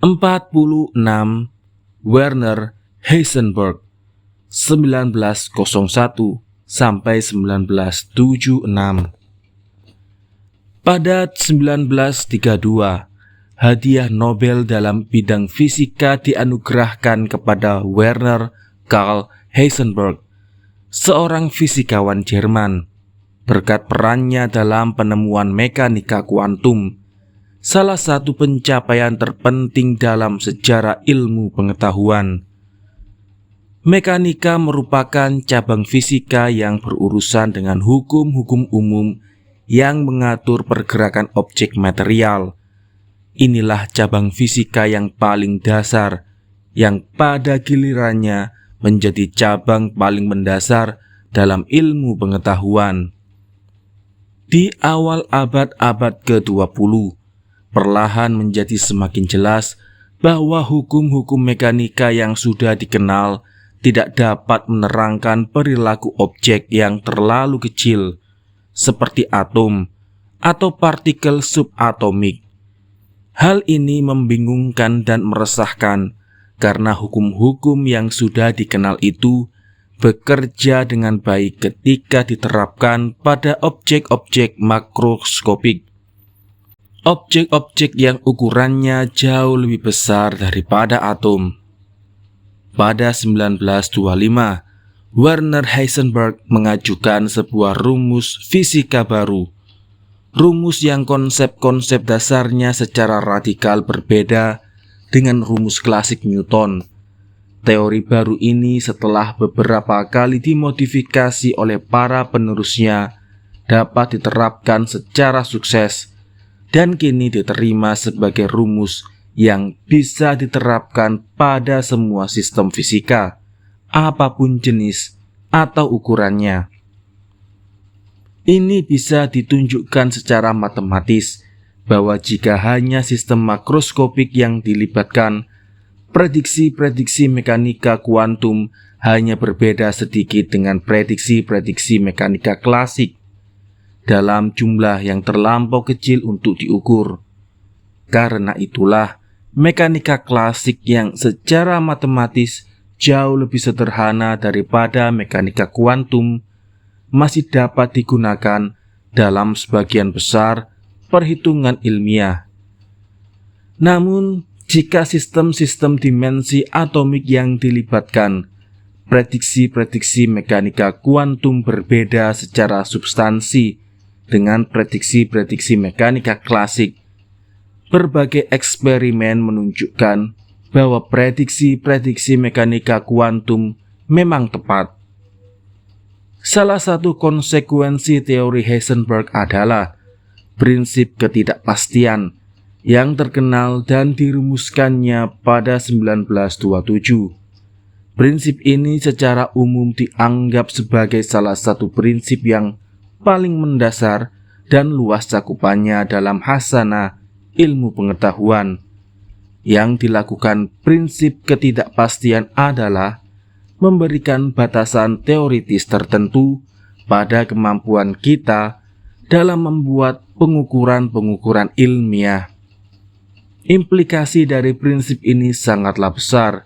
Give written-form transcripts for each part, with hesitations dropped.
46 Werner Heisenberg 1901 sampai 1976. Pada 1932, hadiah Nobel dalam bidang fisika dianugerahkan kepada Werner Karl Heisenberg, seorang fisikawan Jerman, berkat perannya dalam penemuan mekanika kuantum, salah satu pencapaian terpenting dalam sejarah ilmu pengetahuan. Mekanika merupakan cabang fisika yang berurusan dengan hukum-hukum umum yang mengatur pergerakan objek material. Inilah cabang fisika yang paling dasar, yang pada gilirannya menjadi cabang paling mendasar dalam ilmu pengetahuan. Di awal abad ke-20, perlahan menjadi semakin jelas bahwa hukum-hukum mekanika yang sudah dikenal tidak dapat menerangkan perilaku objek yang terlalu kecil, seperti atom atau partikel subatomik. Hal ini membingungkan dan meresahkan karena hukum-hukum yang sudah dikenal itu bekerja dengan baik ketika diterapkan pada objek-objek makroskopik. Objek-objek yang ukurannya jauh lebih besar daripada atom. Pada 1925, Werner Heisenberg mengajukan sebuah rumus fisika baru. Rumus yang konsep-konsep dasarnya secara radikal berbeda dengan rumus klasik Newton. Teori baru ini setelah beberapa kali dimodifikasi oleh para penerusnya dapat diterapkan secara sukses dan kini diterima sebagai rumus yang bisa diterapkan pada semua sistem fisika, apapun jenis atau ukurannya. Ini bisa ditunjukkan secara matematis bahwa jika hanya sistem makroskopik yang dilibatkan, prediksi-prediksi mekanika kuantum hanya berbeda sedikit dengan prediksi-prediksi mekanika klasik dalam jumlah yang terlampau kecil untuk diukur. Karena itulah, mekanika klasik yang secara matematis jauh lebih sederhana daripada mekanika kuantum masih dapat digunakan dalam sebagian besar perhitungan ilmiah. Namun, jika sistem-sistem dimensi atomik yang dilibatkan, prediksi-prediksi mekanika kuantum berbeda secara substansi dengan prediksi-prediksi mekanika klasik. Berbagai eksperimen menunjukkan bahwa prediksi-prediksi mekanika kuantum memang tepat. Salah satu konsekuensi teori Heisenberg adalah prinsip ketidakpastian yang terkenal dan dirumuskannya pada 1927. Prinsip ini secara umum dianggap sebagai salah satu prinsip yang paling mendasar dan luas cakupannya dalam khasanah ilmu pengetahuan. Yang dilakukan prinsip ketidakpastian adalah memberikan batasan teoritis tertentu pada kemampuan kita dalam membuat pengukuran-pengukuran ilmiah. Implikasi dari prinsip ini sangatlah besar.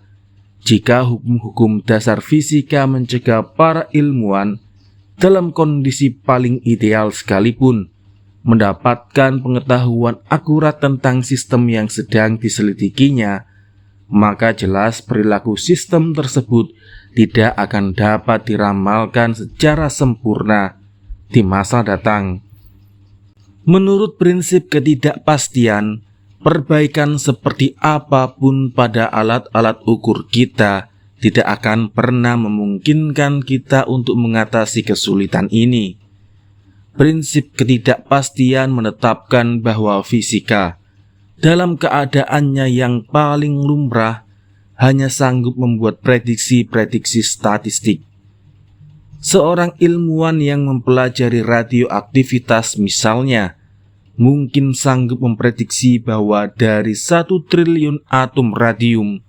Jika hukum-hukum dasar fisika mencegah para ilmuwan dalam kondisi paling ideal sekalipun mendapatkan pengetahuan akurat tentang sistem yang sedang diselidikinya, maka jelas perilaku sistem tersebut tidak akan dapat diramalkan secara sempurna di masa datang. Menurut prinsip ketidakpastian, perbaikan seperti apapun pada alat-alat ukur kita tidak akan pernah memungkinkan kita untuk mengatasi kesulitan ini. Prinsip ketidakpastian menetapkan bahwa fisika, dalam keadaannya yang paling lumrah, hanya sanggup membuat prediksi-prediksi statistik. Seorang ilmuwan yang mempelajari radioaktivitas misalnya, mungkin sanggup memprediksi bahwa dari 1 triliun atom radium,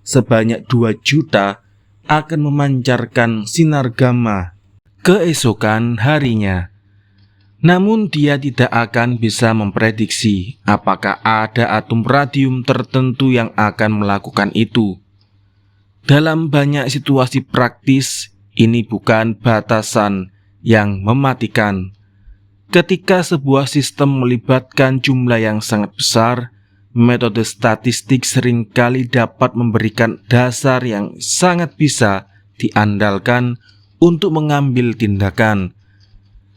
sebanyak 2 juta akan memancarkan sinar gamma keesokan harinya. Namun dia tidak akan bisa memprediksi apakah ada atom radium tertentu yang akan melakukan itu. Dalam banyak situasi praktis, ini bukan batasan yang mematikan. Ketika sebuah sistem melibatkan jumlah yang sangat besar, metode statistik seringkali dapat memberikan dasar yang sangat bisa diandalkan untuk mengambil tindakan.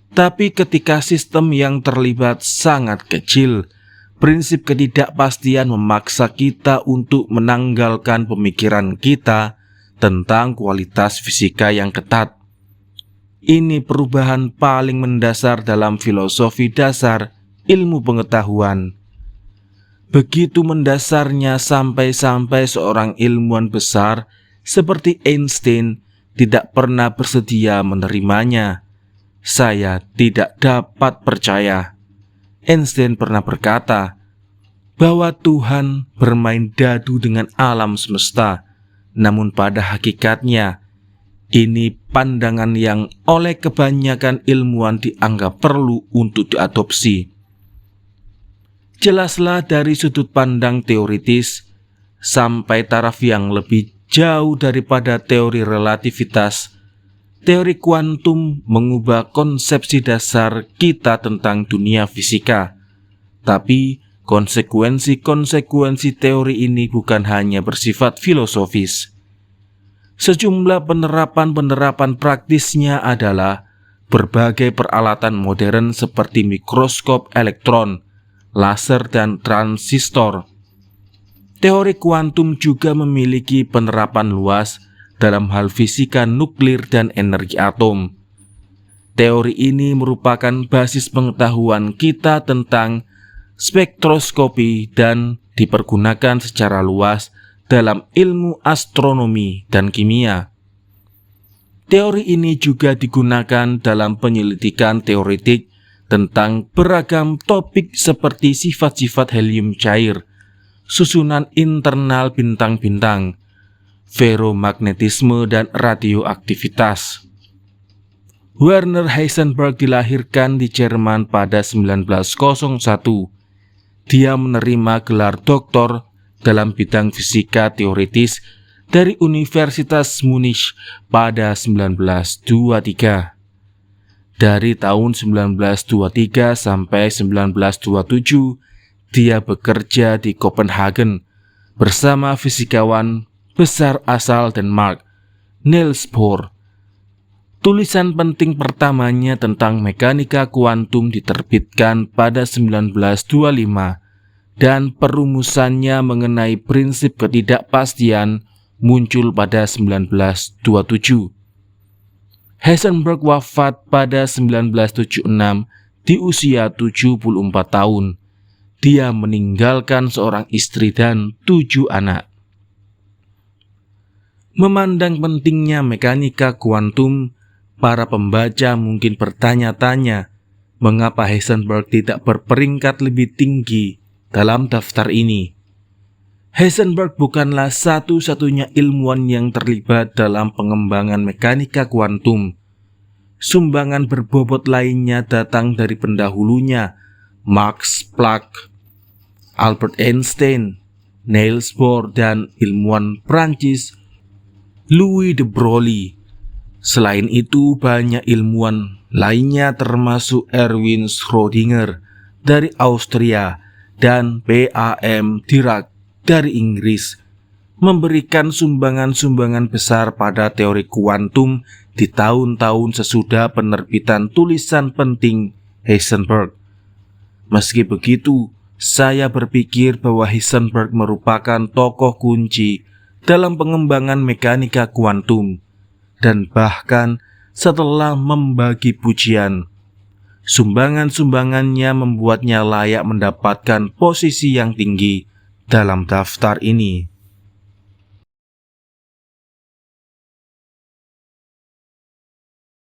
Tapi ketika sistem yang terlibat sangat kecil, prinsip ketidakpastian memaksa kita untuk menanggalkan pemikiran kita tentang kualitas fisika yang ketat. Ini perubahan paling mendasar dalam filosofi dasar ilmu pengetahuan. Begitu mendasarnya sampai-sampai seorang ilmuwan besar seperti Einstein tidak pernah bersedia menerimanya. Saya tidak dapat percaya. Einstein pernah berkata bahwa Tuhan bermain dadu dengan alam semesta. Namun pada hakikatnya, ini pandangan yang oleh kebanyakan ilmuwan dianggap perlu untuk diadopsi. Jelaslah dari sudut pandang teoritis sampai taraf yang lebih jauh daripada teori relativitas, teori kuantum mengubah konsepsi dasar kita tentang dunia fisika. Tapi konsekuensi-konsekuensi teori ini bukan hanya bersifat filosofis. Sejumlah penerapan-penerapan praktisnya adalah berbagai peralatan modern seperti mikroskop elektron, laser, dan transistor. Teori kuantum juga memiliki penerapan luas dalam hal fisika nuklir dan energi atom. Teori ini merupakan basis pengetahuan kita tentang spektroskopi dan dipergunakan secara luas dalam ilmu astronomi dan kimia. Teori ini juga digunakan dalam penyelidikan teoretik tentang beragam topik seperti sifat-sifat helium cair, susunan internal bintang-bintang, feromagnetisme, dan radioaktivitas. Werner Heisenberg dilahirkan di Jerman pada 1901. Dia menerima gelar doktor dalam bidang fisika teoritis dari Universitas Munich pada 1923. Dari tahun 1923 sampai 1927, dia bekerja di Copenhagen bersama fisikawan besar asal Denmark, Niels Bohr. Tulisan penting pertamanya tentang mekanika kuantum diterbitkan pada 1925 dan perumusannya mengenai prinsip ketidakpastian muncul pada 1927. Heisenberg wafat pada 1976 di usia 74 tahun. Dia meninggalkan seorang istri dan 7 anak. Memandang pentingnya mekanika kuantum, para pembaca mungkin bertanya-tanya mengapa Heisenberg tidak berperingkat lebih tinggi dalam daftar ini. Heisenberg bukanlah satu-satunya ilmuwan yang terlibat dalam pengembangan mekanika kuantum. Sumbangan berbobot lainnya datang dari pendahulunya, Max Planck, Albert Einstein, Niels Bohr, dan ilmuwan Prancis Louis de Broglie. Selain itu, banyak ilmuwan lainnya termasuk Erwin Schrödinger dari Austria dan B.A.M. Dirac dari Inggris memberikan sumbangan-sumbangan besar pada teori kuantum di tahun-tahun sesudah penerbitan tulisan penting Heisenberg. Meski begitu, saya berpikir bahwa Heisenberg merupakan tokoh kunci dalam pengembangan mekanika kuantum, dan bahkan setelah membagi pujian, sumbangan-sumbangannya membuatnya layak mendapatkan posisi yang tinggi dalam daftar ini.